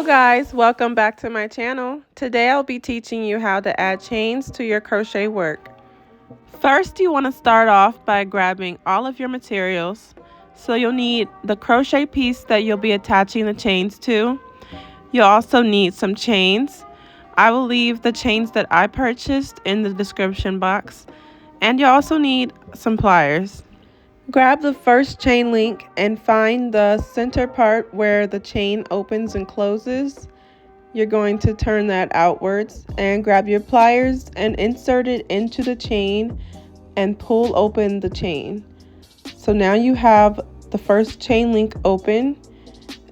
guys, welcome back to my channel. Today I'll be teaching you how to add chains to your crochet work. First, you want to start off by grabbing all of your materials. So you'll need the crochet piece that you'll be attaching the chains to. You'll also need some chains. I will leave the chains that I purchased in the description box. And you'll also need some pliers. Grab the first chain link and find the center part where the chain opens and closes. You're going to turn that outwards and grab your pliers and insert it into the chain and pull open the chain. So now you have the first chain link open,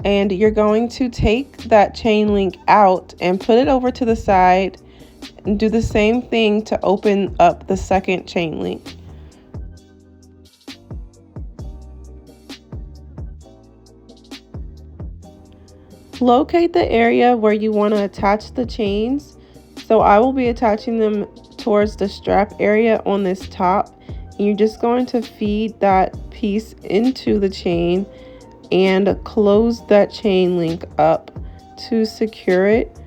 and you're going to take that chain link out and put it over to the side and do the same thing to open up the second chain link. Locate the area where you want to attach the chains. So I will be attaching them towards the strap area on this top. And you're just going to feed that piece into the chain and close that chain link up to secure it.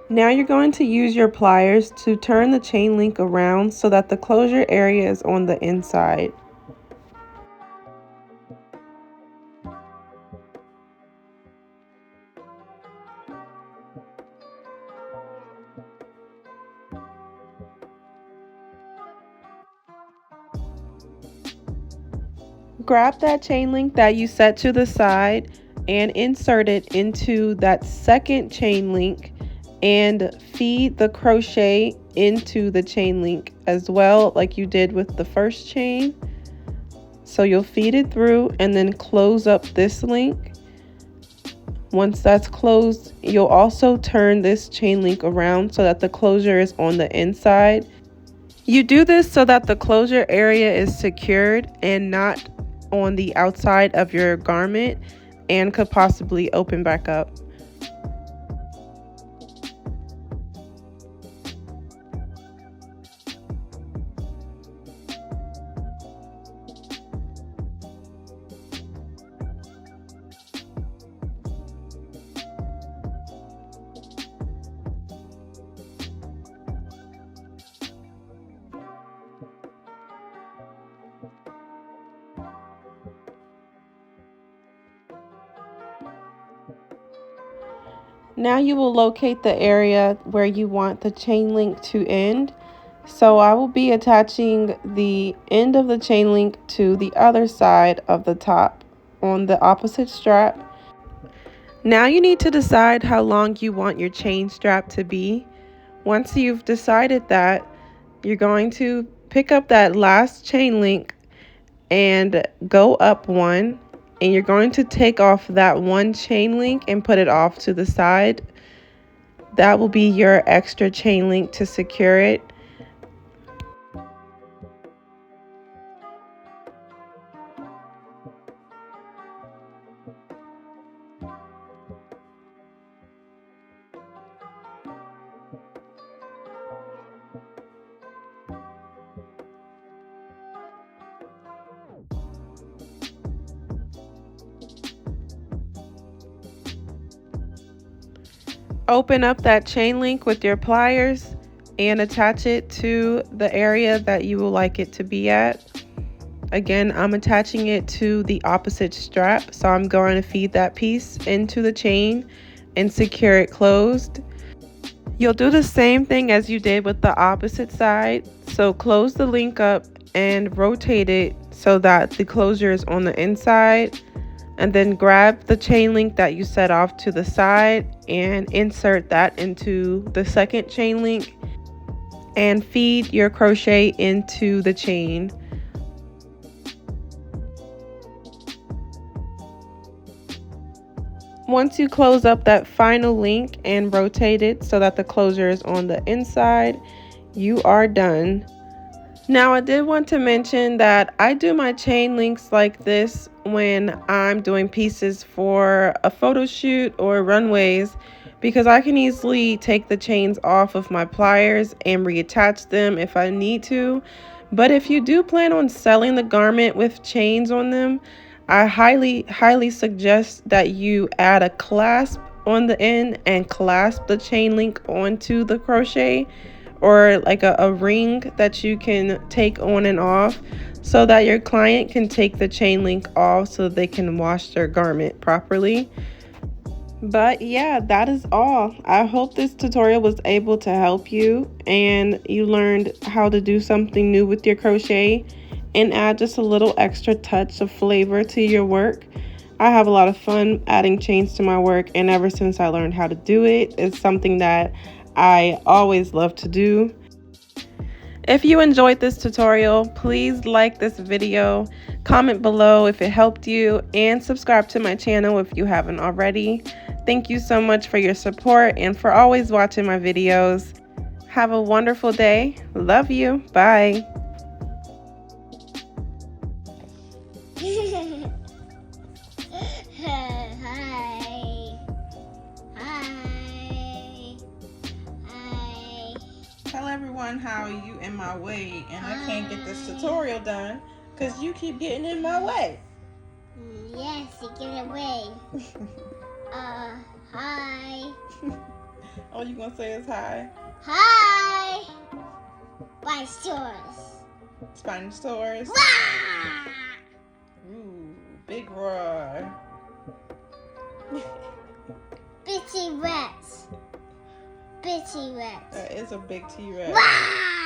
Now you're going to use your pliers to turn the chain link around so that the closure area is on the inside. Grab that chain link that you set to the side and insert it into that second chain link and feed the crochet into the chain link as well, like you did with the first chain. So you'll feed it through and then close up this link. Once that's closed, you'll also turn this chain link around so that the closure is on the inside. You do this so that the closure area is secured and not on the outside of your garment and could possibly open back up. Now you will locate the area where you want the chain link to end. So I will be attaching the end of the chain link to the other side of the top on the opposite strap. Now you need to decide how long you want your chain strap to be. Once you've decided that, you're going to pick up that last chain link and go up one. And you're going to take off that one chain link and put it off to the side. That will be your extra chain link to secure it. Open up that chain link with your pliers and attach it to the area that you would like it to be at. Again, I'm attaching it to the opposite strap, so I'm going to feed that piece into the chain and secure it closed. You'll do the same thing as you did with the opposite side. So close the link up and rotate it so that the closure is on the inside. And then grab the chain link that you set off to the side and insert that into the second chain link and feed your crochet into the chain. Once you close up that final link and rotate it so that the closure is on the inside, you are done. Now, I did want to mention that I do my chain links like this when I'm doing pieces for a photo shoot or runways, because I can easily take the chains off of my pliers and reattach them if I need to. But if you do plan on selling the garment with chains on them, I highly suggest that you add a clasp on the end and clasp the chain link onto the crochet, or like a ring that you can take on and off, so that your client can take the chain link off so they can wash their garment properly. But yeah, that is all. I hope this tutorial was able to help you and you learned how to do something new with your crochet and add just a little extra touch of flavor to your work. I have a lot of fun adding chains to my work, and ever since I learned how to do it, it's something that I always love to do. If you enjoyed this tutorial, please like this video, comment below if it helped you, and subscribe to my channel if you haven't already. Thank you so much for your support and for always watching my videos. Have a wonderful day. Love you. Bye. Hi. Tell everyone how you in my way and I can't get this tutorial done because you keep getting in my way. Yes, you get away. Hi. All you gonna say is hi? Hi. Spinosaurus. Wah! Ooh, big roar. Bitchy Rex. That is a big T-Rex. Wah!